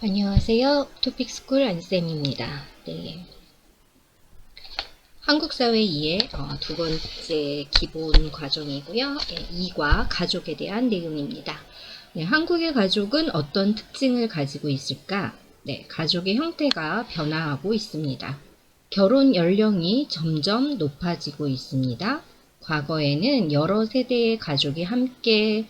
안녕하세요. 토픽스쿨 안쌤입니다. 네. 한국사회 2의 두 번째 기본 과정이고요. 네, 2과 가족에 대한 내용입니다. 네, 한국의 가족은 어떤 특징을 가지고 있을까? 네, 가족의 형태가 변화하고 있습니다. 결혼 연령이 점점 높아지고 있습니다. 과거에는 여러 세대의 가족이 함께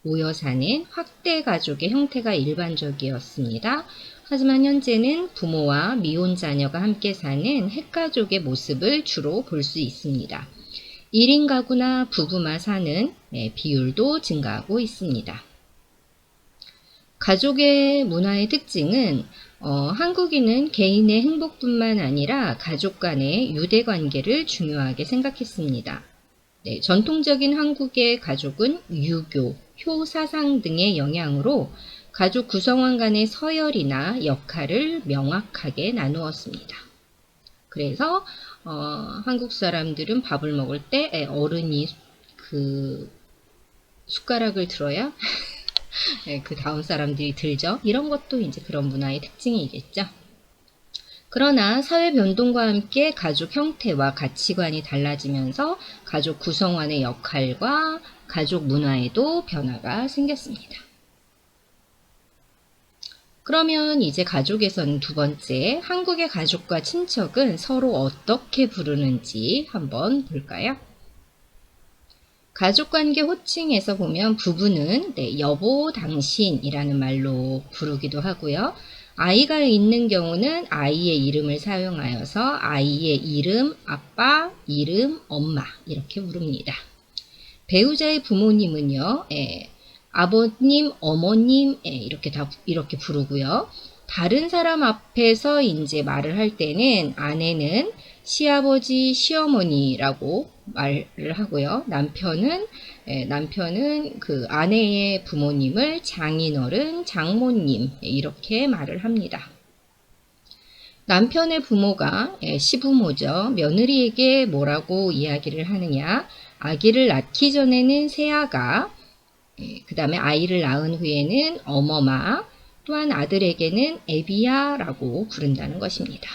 모여 사는 확대 가족의 형태가 일반적이었습니다. 하지만 현재는 부모와 미혼 자녀가 함께 사는 핵가족의 모습을 주로 볼 수 있습니다. 1인 가구나 부부만 사는 비율도 증가하고 있습니다. 가족의 문화의 특징은 한국인은 개인의 행복뿐만 아니라 가족 간의 유대관계를 중요하게 생각했습니다. 네, 전통적인 한국의 가족은 유교, 효사상 등의 영향으로 가족 구성원 간의 서열이나 역할을 명확하게 나누었습니다. 그래서 한국 사람들은 밥을 먹을 때 어른이 그 숟가락을 들어야 그 다음 사람들이 들죠. 이런 것도 이제 그런 문화의 특징이겠죠. 그러나 사회 변동과 함께 가족 형태와 가치관이 달라지면서 가족 구성원의 역할과 가족 문화에도 변화가 생겼습니다. 그러면 이제 가족에서는 두 번째, 한국의 가족과 친척은 서로 어떻게 부르는지 한번 볼까요? 가족관계 호칭에서 보면 부부는 여보, 당신이라는 말로 부르기도 하고요. 아이가 있는 경우는 아이의 이름을 사용하여서 아이의 이름, 아빠, 이름, 엄마 이렇게 부릅니다. 배우자의 부모님은요, 아버님, 어머님 이렇게 부르고요. 다른 사람 앞에서 이제 말을 할 때는 아내는 시아버지, 시어머니라고 말을 하고요. 남편은 그 아내의 부모님을 장인어른, 장모님 이렇게 말을 합니다. 남편의 부모가 시부모죠. 며느리에게 뭐라고 이야기를 하느냐? 아기를 낳기 전에는 새아가, 그 다음에 아이를 낳은 후에는 어머마, 또한 아들에게는 애비야라고 부른다는 것입니다.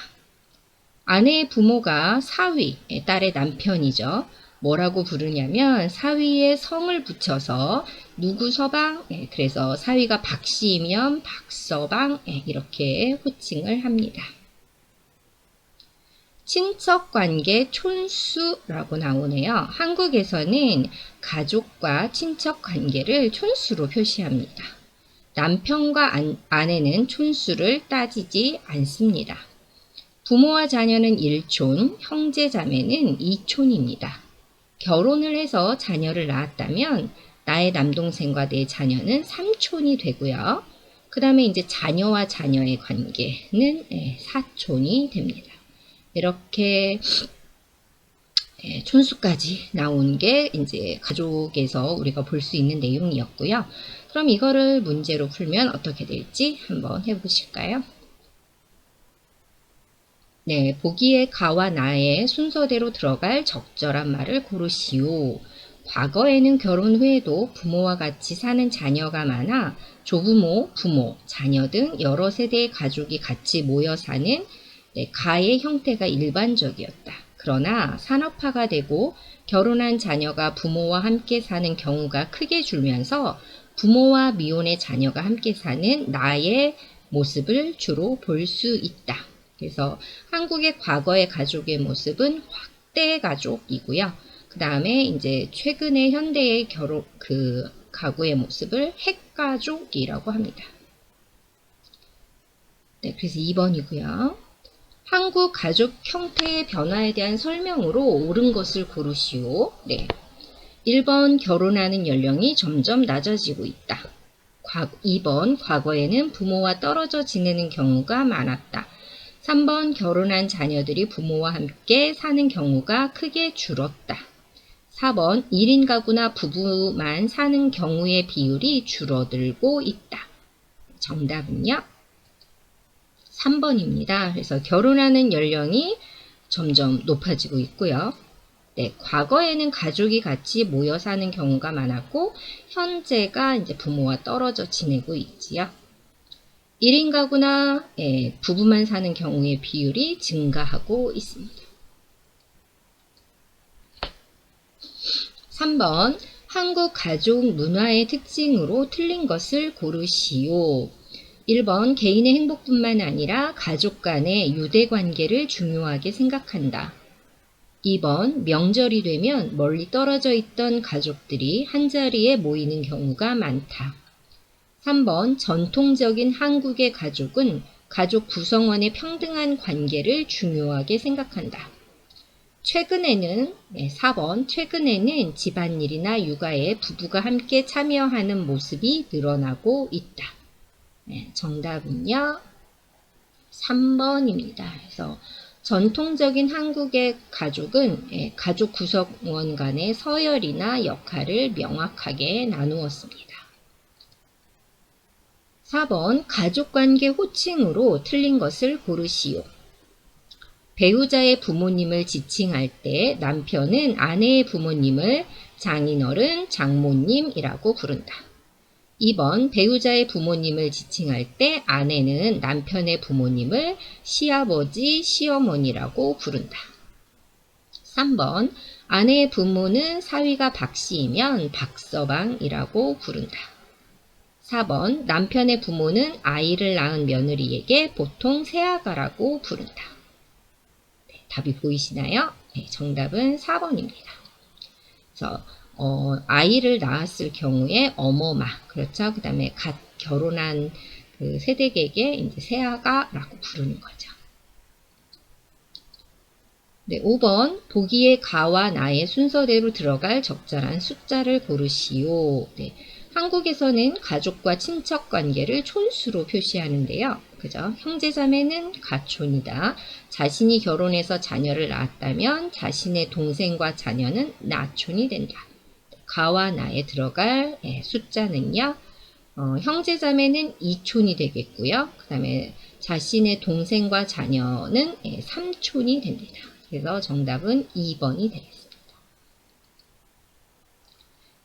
아내의 부모가 사위, 딸의 남편이죠. 뭐라고 부르냐면 사위의 성을 붙여서 누구 서방, 그래서 사위가 박씨이면 박서방 이렇게 호칭을 합니다. 친척관계 촌수라고 나오네요. 한국에서는 가족과 친척관계를 촌수로 표시합니다. 남편과 아내는 촌수를 따지지 않습니다. 부모와 자녀는 1촌, 형제자매는 2촌입니다. 결혼을 해서 자녀를 낳았다면 나의 남동생과 내 자녀는 3촌이 되고요. 그 다음에 이제 자녀와 자녀의 관계는 4촌이 됩니다. 이렇게 촌수까지 나온 게 이제 가족에서 우리가 볼 수 있는 내용이었고요. 그럼 이거를 문제로 풀면 어떻게 될지 한번 해보실까요? 네, 보기에 가와 나의 순서대로 들어갈 적절한 말을 고르시오. 과거에는 결혼 후에도 부모와 같이 사는 자녀가 많아 조부모, 부모, 자녀 등 여러 세대의 가족이 같이 모여 사는 가의 형태가 일반적이었다. 그러나 산업화가 되고 결혼한 자녀가 부모와 함께 사는 경우가 크게 줄면서 부모와 미혼의 자녀가 함께 사는 나의 모습을 주로 볼 수 있다. 그래서 한국의 과거의 가족의 모습은 확대 가족이고요. 그 다음에 이제 최근의 현대의 가구의 모습을 핵가족이라고 합니다. 네, 그래서 2번이고요. 한국 가족 형태의 변화에 대한 설명으로 옳은 것을 고르시오. 네. 1번 결혼하는 연령이 점점 낮아지고 있다. 2번 과거에는 부모와 떨어져 지내는 경우가 많았다. 3번 결혼한 자녀들이 부모와 함께 사는 경우가 크게 줄었다. 4번 1인 가구나 부부만 사는 경우의 비율이 줄어들고 있다. 정답은요? 3번입니다. 그래서 결혼하는 연령이 점점 높아지고 있고요. 네, 과거에는 가족이 같이 모여 사는 경우가 많았고 현재가 이제 부모와 떨어져 지내고 있지요. 1인 가구나 부부만 사는 경우의 비율이 증가하고 있습니다. 3번 한국 가족 문화의 특징으로 틀린 것을 고르시오. 1번 개인의 행복뿐만 아니라 가족 간의 유대관계를 중요하게 생각한다. 2번 명절이 되면 멀리 떨어져 있던 가족들이 한자리에 모이는 경우가 많다. 3번 전통적인 한국의 가족은 가족 구성원의 평등한 관계를 중요하게 생각한다. 최근에는 4번 최근에는 집안일이나 육아에 부부가 함께 참여하는 모습이 늘어나고 있다. 정답은요 3번입니다. 그래서 전통적인 한국의 가족은 가족 구성원 간의 서열이나 역할을 명확하게 나누었습니다. 4번 가족관계 호칭으로 틀린 것을 고르시오. 배우자의 부모님을 지칭할 때 남편은 아내의 부모님을 장인어른, 장모님이라고 부른다. 2번 배우자의 부모님을 지칭할 때 아내는 남편의 부모님을 시아버지, 시어머니라고 부른다. 3번 아내의 부모는 사위가 박씨이면 박서방이라고 부른다. 4번 남편의 부모는 아이를 낳은 며느리에게 보통 새아가라고 부른다. 답이 보이시나요? 정답은 4번입니다. 그래서 아이를 낳았을 경우에 어머마, 그렇죠? 그 다음에 갓 결혼한 그 새댁에게 이제 새아가라고 부르는 거죠. 네, 5번 보기의 가와 나의 순서대로 들어갈 적절한 숫자를 고르시오. 네, 한국에서는 가족과 친척 관계를 촌수로 표시하는데요. 그죠? 형제자매는 가촌이다. 자신이 결혼해서 자녀를 낳았다면 자신의 동생과 자녀는 나촌이 된다. 가와 나에 들어갈 숫자는요. 형제자매는 2촌이 되겠고요. 그 다음에 자신의 동생과 자녀는 3촌이 됩니다. 그래서 정답은 2번이 되겠습니다.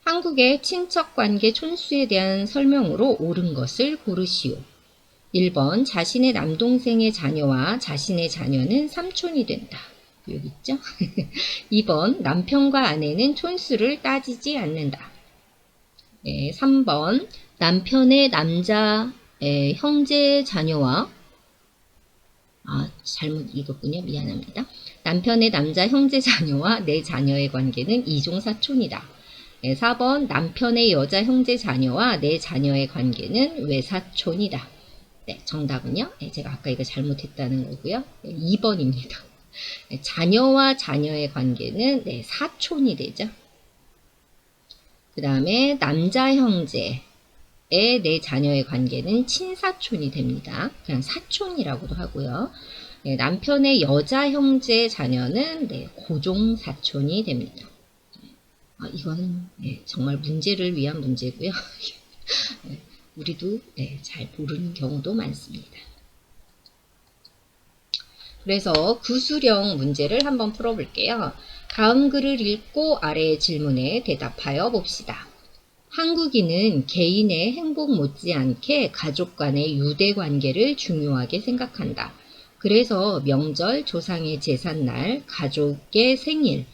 한국의 친척관계 촌수에 대한 설명으로 옳은 것을 고르시오. 1번 자신의 남동생의 자녀와 자신의 자녀는 삼촌이 된다. 여기 있죠? 2번 남편과 아내는 촌수를 따지지 않는다. 3번 남편의 남자 형제 자녀와 잘못 읽었군요. 미안합니다. 남편의 남자 형제 자녀와 내 자녀의 관계는 이종사촌이다. 4번 남편의 여자 형제 자녀와 내 자녀의 관계는 외사촌이다. 네, 정답은요. 제가 아까 이거 잘못했다는 거고요. 2번입니다. 자녀와 자녀의 관계는 사촌이 되죠. 그 다음에 남자 형제의 내 자녀의 관계는 친사촌이 됩니다. 그냥 사촌이라고도 하고요. 남편의 여자 형제 자녀는 고종사촌이 됩니다. 이거는 정말 문제를 위한 문제고요. 우리도 잘 모르는 경우도 많습니다. 그래서 구수령 문제를 한번 풀어볼게요. 다음 글을 읽고 아래의 질문에 대답하여 봅시다. 한국인은 개인의 행복 못지않게 가족 간의 유대관계를 중요하게 생각한다. 그래서 명절, 조상의 제삿날, 가족의 생일,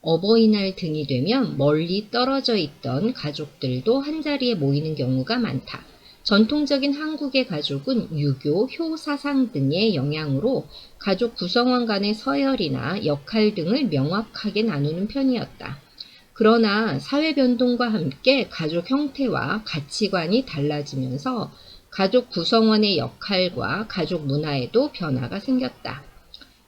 어버이날 등이 되면 멀리 떨어져 있던 가족들도 한자리에 모이는 경우가 많다. 전통적인 한국의 가족은 유교, 효사상 등의 영향으로 가족 구성원 간의 서열이나 역할 등을 명확하게 나누는 편이었다. 그러나 사회 변동과 함께 가족 형태와 가치관이 달라지면서 가족 구성원의 역할과 가족 문화에도 변화가 생겼다.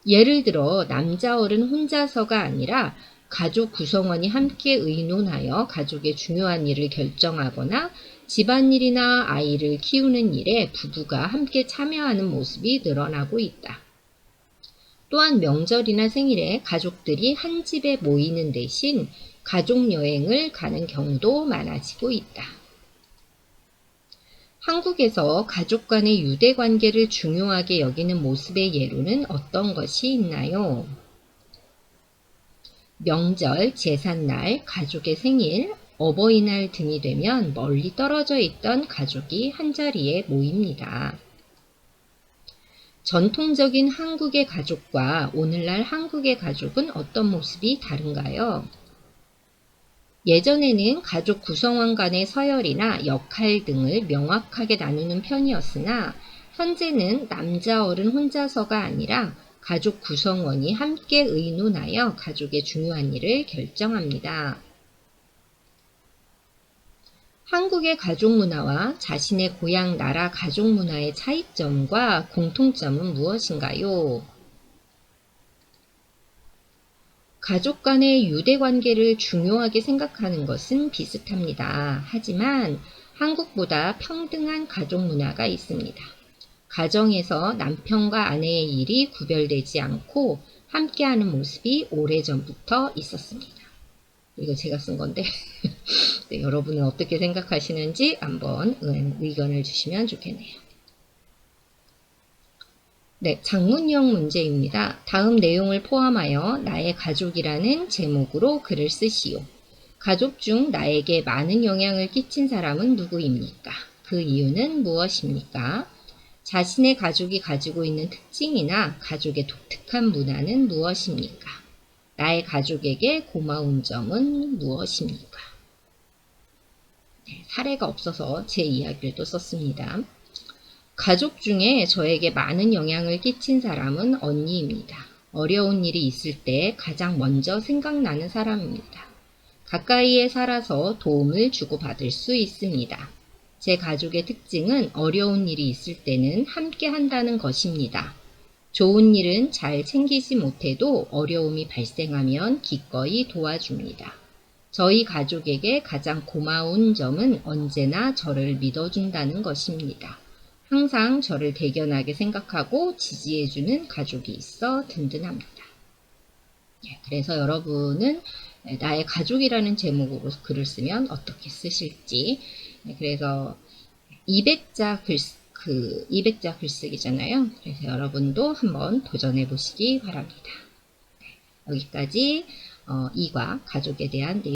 예를 들어 남자 어른 혼자서가 아니라 가족 구성원이 함께 의논하여 가족의 중요한 일을 결정하거나 집안일이나 아이를 키우는 일에 부부가 함께 참여하는 모습이 늘어나고 있다. 또한 명절이나 생일에 가족들이 한 집에 모이는 대신 가족 여행을 가는 경우도 많아지고 있다. 한국에서 가족 간의 유대관계를 중요하게 여기는 모습의 예로는 어떤 것이 있나요? 명절, 제삿날, 가족의 생일, 어버이날 등이 되면 멀리 떨어져 있던 가족이 한자리에 모입니다. 전통적인 한국의 가족과 오늘날 한국의 가족은 어떤 모습이 다른가요? 예전에는 가족 구성원 간의 서열이나 역할 등을 명확하게 나누는 편이었으나 현재는 남자 어른 혼자서가 아니라 가족 구성원이 함께 의논하여 가족의 중요한 일을 결정합니다. 한국의 가족 문화와 자신의 고향 나라 가족 문화의 차이점과 공통점은 무엇인가요? 가족 간의 유대 관계를 중요하게 생각하는 것은 비슷합니다. 하지만 한국보다 평등한 가족 문화가 있습니다. 가정에서 남편과 아내의 일이 구별되지 않고 함께하는 모습이 오래전부터 있었습니다. 이거 제가 쓴 건데 네, 여러분은 어떻게 생각하시는지 한번 의견을 주시면 좋겠네요. 네, 장문형 문제입니다. 다음 내용을 포함하여 나의 가족이라는 제목으로 글을 쓰시오. 가족 중 나에게 많은 영향을 끼친 사람은 누구입니까? 그 이유는 무엇입니까? 자신의 가족이 가지고 있는 특징이나 가족의 독특한 문화는 무엇입니까? 나의 가족에게 고마운 점은 무엇입니까? 네, 사례가 없어서 제 이야기를 또 썼습니다. 가족 중에 저에게 많은 영향을 끼친 사람은 언니입니다. 어려운 일이 있을 때 가장 먼저 생각나는 사람입니다. 가까이에 살아서 도움을 주고받을 수 있습니다. 제 가족의 특징은 어려운 일이 있을 때는 함께 한다는 것입니다. 좋은 일은 잘 챙기지 못해도 어려움이 발생하면 기꺼이 도와줍니다. 저희 가족에게 가장 고마운 점은 언제나 저를 믿어준다는 것입니다. 항상 저를 대견하게 생각하고 지지해주는 가족이 있어 든든합니다. 그래서 여러분은 나의 가족이라는 제목으로 글을 쓰면 어떻게 쓰실지. 그래서 200자 200자 글쓰기잖아요. 그래서 여러분도 한번 도전해 보시기 바랍니다. 여기까지 이과 가족에 대한 내용